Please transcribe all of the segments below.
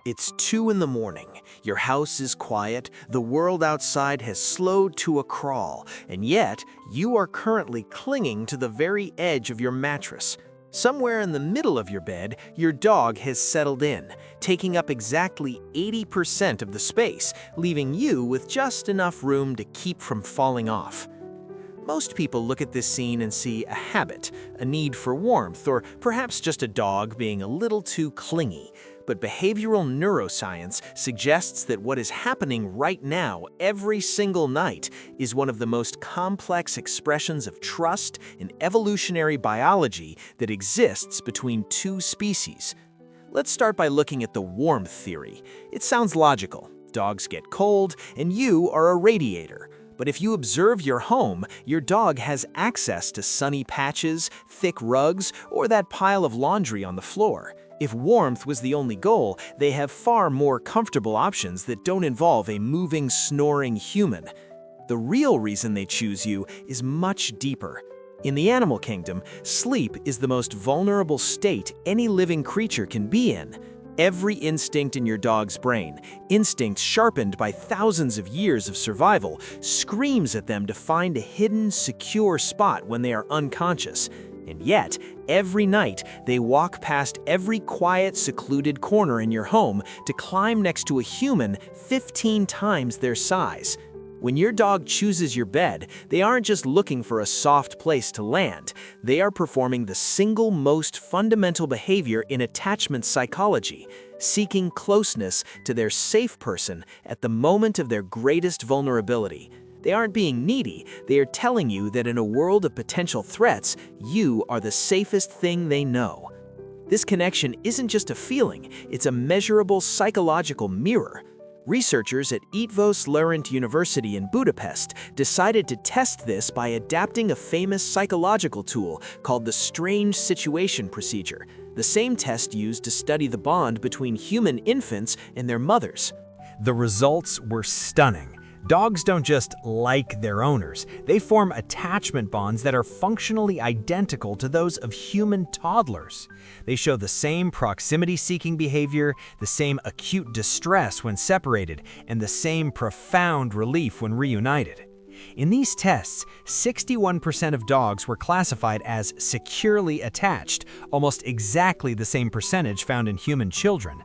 It's 2 in the morning. Your house is quiet, the world outside has slowed to a crawl, and yet you are currently clinging to the very edge of your mattress. Somewhere in the middle of your bed, your dog has settled in, taking up exactly 80% of the space, leaving you with just enough room to keep from falling off. Most people look at this scene and see a habit, a need for warmth, or perhaps just a dog being a little too clingy. But behavioral neuroscience suggests that what is happening right now, every single night, is one of the most complex expressions of trust in evolutionary biology that exists between two species. Let's start by looking at the warmth theory. It sounds logical. Dogs get cold, and you are a radiator. But if you observe your home, your dog has access to sunny patches, thick rugs, or that pile of laundry on the floor. If warmth was the only goal, they have far more comfortable options that don't involve a moving, snoring human. The real reason they choose you is much deeper. In the animal kingdom, sleep is the most vulnerable state any living creature can be in. Every instinct in your dog's brain, instinct sharpened by thousands of years of survival, screams at them to find a hidden, secure spot when they are unconscious. And yet, every night, they walk past every quiet, secluded corner in your home to climb next to a human 15 times their size. When your dog chooses your bed, they aren't just looking for a soft place to land. They are performing the single most fundamental behavior in attachment psychology, seeking closeness to their safe person at the moment of their greatest vulnerability. They aren't being needy, they are telling you that in a world of potential threats, you are the safest thing they know. This connection isn't just a feeling, it's a measurable psychological mirror. Researchers at Eötvös Lőrinc University in Budapest decided to test this by adapting a famous psychological tool called the strange situation procedure, the same test used to study the bond between human infants and their mothers. The results were stunning. Dogs don't just like their owners, they form attachment bonds that are functionally identical to those of human toddlers. They show the same proximity-seeking behavior, the same acute distress when separated, and the same profound relief when reunited. In these tests, 61% of dogs were classified as securely attached, almost exactly the same percentage found in human children.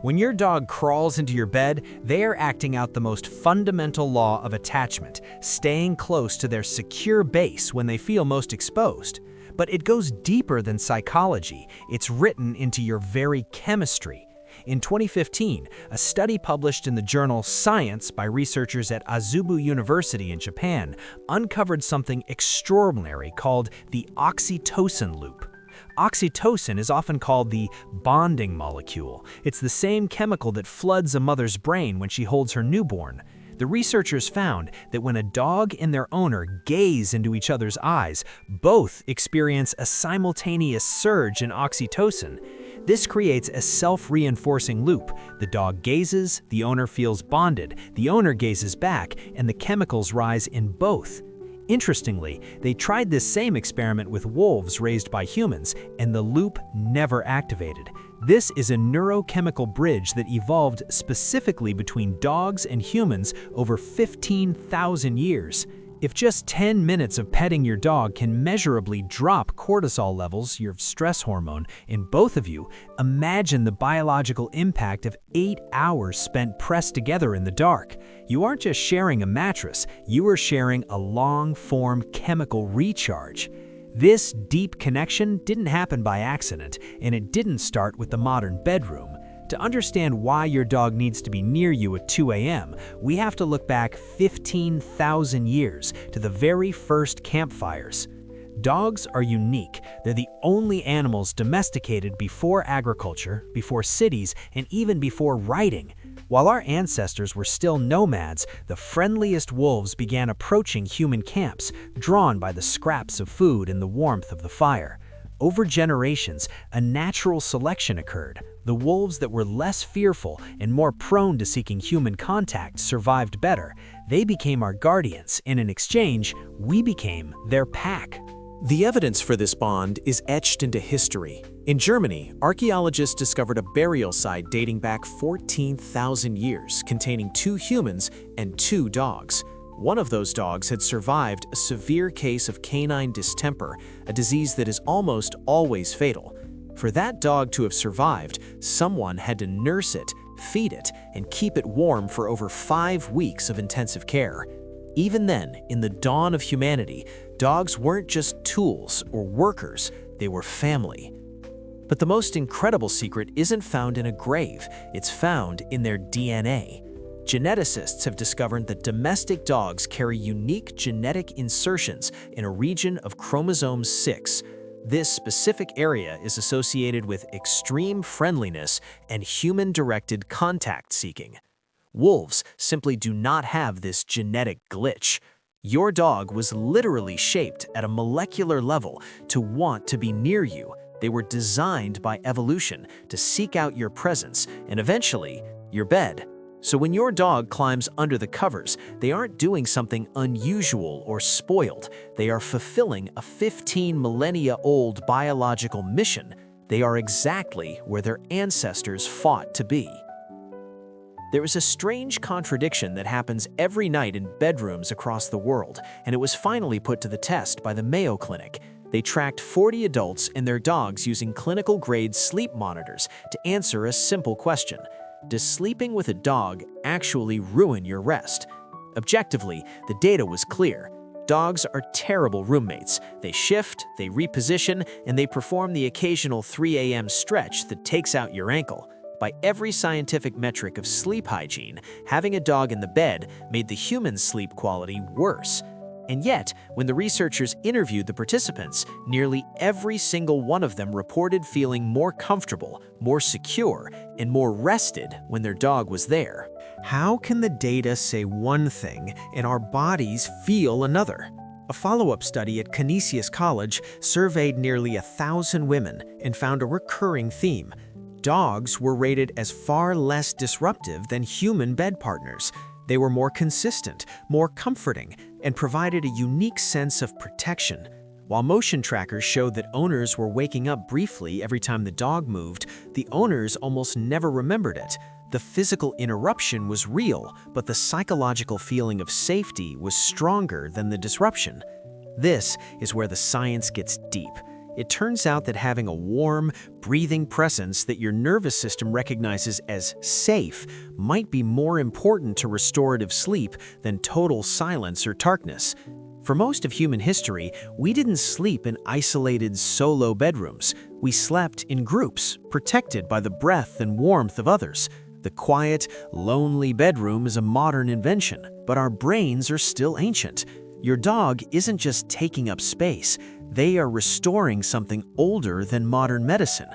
When your dog crawls into your bed, they are acting out the most fundamental law of attachment, staying close to their secure base when they feel most exposed. But it goes deeper than psychology. It's written into your very chemistry. In 2015, a study published in the journal Science by researchers at Azubu University in Japan uncovered something extraordinary called the Oxytocin Loop. Oxytocin is often called the bonding molecule. It's the same chemical that floods a mother's brain when she holds her newborn. The researchers found that when a dog and their owner gaze into each other's eyes, both experience a simultaneous surge in oxytocin. This creates a self-reinforcing loop. The dog gazes, the owner feels bonded, the owner gazes back, and the chemicals rise in both. Interestingly, they tried this same experiment with wolves raised by humans, and the loop never activated. This is a neurochemical bridge that evolved specifically between dogs and humans over 15,000 years. If just 10 minutes of petting your dog can measurably drop cortisol levels, your stress hormone, in both of you, imagine the biological impact of 8 hours spent pressed together in the dark. You aren't just sharing a mattress, you are sharing a long-form chemical recharge. This deep connection didn't happen by accident, and it didn't start with the modern bedroom. To understand why your dog needs to be near you at 2 a.m., we have to look back 15,000 years to the very first campfires. Dogs are unique. They're the only animals domesticated before agriculture, before cities, and even before writing. While our ancestors were still nomads, the friendliest wolves began approaching human camps, drawn by the scraps of food and the warmth of the fire. Over generations, a natural selection occurred. The wolves that were less fearful and more prone to seeking human contact survived better. They became our guardians, and in exchange, we became their pack. The evidence for this bond is etched into history. In Germany, archaeologists discovered a burial site dating back 14,000 years containing 2 humans and 2 dogs. One of those dogs had survived a severe case of canine distemper, a disease that is almost always fatal. For that dog to have survived, someone had to nurse it, feed it, and keep it warm for over 5 weeks of intensive care. Even then, in the dawn of humanity, dogs weren't just tools or workers, they were family. But the most incredible secret isn't found in a grave, it's found in their DNA. Geneticists have discovered that domestic dogs carry unique genetic insertions in a region of chromosome 6. This specific area is associated with extreme friendliness and human-directed contact seeking. Wolves simply do not have this genetic glitch. Your dog was literally shaped at a molecular level to want to be near you. They were designed by evolution to seek out your presence and eventually your bed. So when your dog climbs under the covers, they aren't doing something unusual or spoiled. They are fulfilling a 15 millennia-old biological mission. They are exactly where their ancestors fought to be. There is a strange contradiction that happens every night in bedrooms across the world, and it was finally put to the test by the Mayo Clinic. They tracked 40 adults and their dogs using clinical-grade sleep monitors to answer a simple question. Does sleeping with a dog actually ruin your rest? Objectively, the data was clear. Dogs are terrible roommates. They shift, they reposition, and they perform the occasional 3 a.m. stretch that takes out your ankle. By every scientific metric of sleep hygiene, having a dog in the bed made the human sleep quality worse. And yet, when the researchers interviewed the participants, nearly every single one of them reported feeling more comfortable, more secure, and more rested when their dog was there. How can the data say one thing and our bodies feel another? A follow-up study at Canisius College surveyed nearly 1,000 women and found a recurring theme. Dogs were rated as far less disruptive than human bed partners. They were more consistent, more comforting, and provided a unique sense of protection. While motion trackers showed that owners were waking up briefly every time the dog moved, the owners almost never remembered it. The physical interruption was real, but the psychological feeling of safety was stronger than the disruption. This is where the science gets deep. It turns out that having a warm, breathing presence that your nervous system recognizes as safe might be more important to restorative sleep than total silence or darkness. For most of human history, we didn't sleep in isolated solo bedrooms. We slept in groups, protected by the breath and warmth of others. The quiet, lonely bedroom is a modern invention, but our brains are still ancient. Your dog isn't just taking up space. They are restoring something older than modern medicine.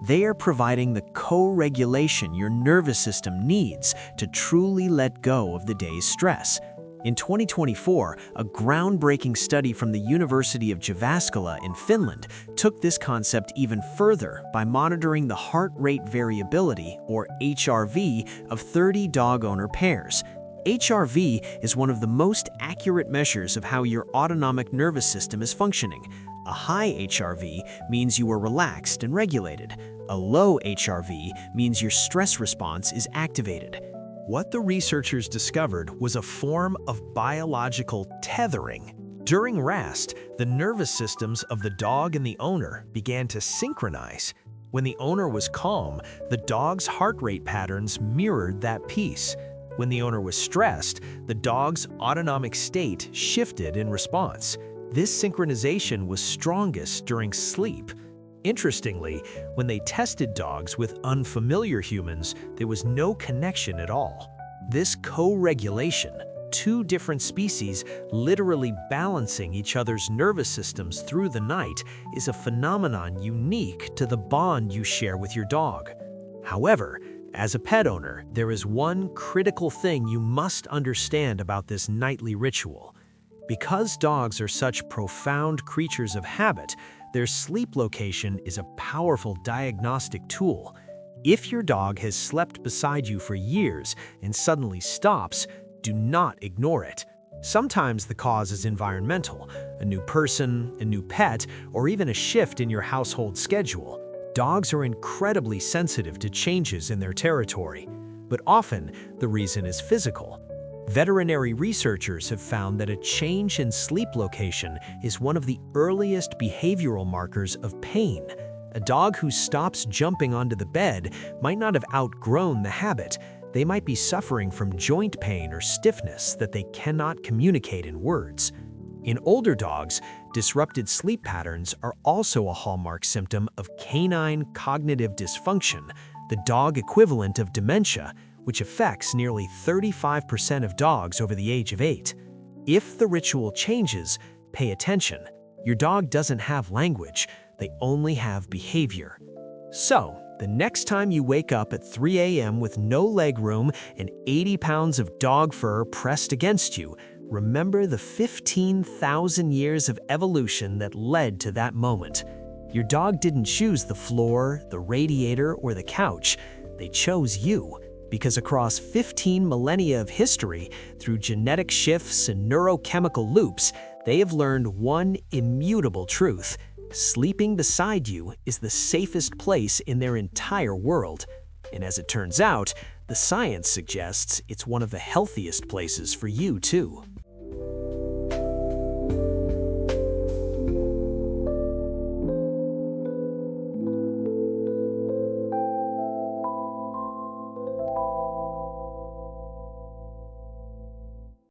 They are providing the co-regulation your nervous system needs to truly let go of the day's stress. In 2024, a groundbreaking study from the University of Jyväskylä in Finland took this concept even further by monitoring the heart rate variability, or HRV, of 30 dog owner pairs. HRV is one of the most accurate measures of how your autonomic nervous system is functioning. A high HRV means you are relaxed and regulated. A low HRV means your stress response is activated. What the researchers discovered was a form of biological tethering. During rest, the nervous systems of the dog and the owner began to synchronize. When the owner was calm, the dog's heart rate patterns mirrored that peace. When the owner was stressed, the dog's autonomic state shifted in response. This synchronization was strongest during sleep. Interestingly, when they tested dogs with unfamiliar humans, there was no connection at all. This co-regulation, 2 different species literally balancing each other's nervous systems through the night, is a phenomenon unique to the bond you share with your dog. However, as a pet owner, there is one critical thing you must understand about this nightly ritual. Because dogs are such profound creatures of habit, their sleep location is a powerful diagnostic tool. If your dog has slept beside you for years and suddenly stops, do not ignore it. Sometimes the cause is environmental, a new person, a new pet, or even a shift in your household schedule. Dogs are incredibly sensitive to changes in their territory, but often the reason is physical. Veterinary researchers have found that a change in sleep location is one of the earliest behavioral markers of pain. A dog who stops jumping onto the bed might not have outgrown the habit. They might be suffering from joint pain or stiffness that they cannot communicate in words. In older dogs, disrupted sleep patterns are also a hallmark symptom of canine cognitive dysfunction, the dog equivalent of dementia, which affects nearly 35% of dogs over the age of 8. If the ritual changes, pay attention. Your dog doesn't have language, they only have behavior. So, the next time you wake up at 3 a.m. with no leg room and 80 pounds of dog fur pressed against you, remember the 15,000 years of evolution that led to that moment. Your dog didn't choose the floor, the radiator, or the couch. They chose you, because across 15 millennia of history, through genetic shifts and neurochemical loops, they have learned one immutable truth. Sleeping beside you is the safest place in their entire world. And as it turns out, the science suggests it's one of the healthiest places for you too.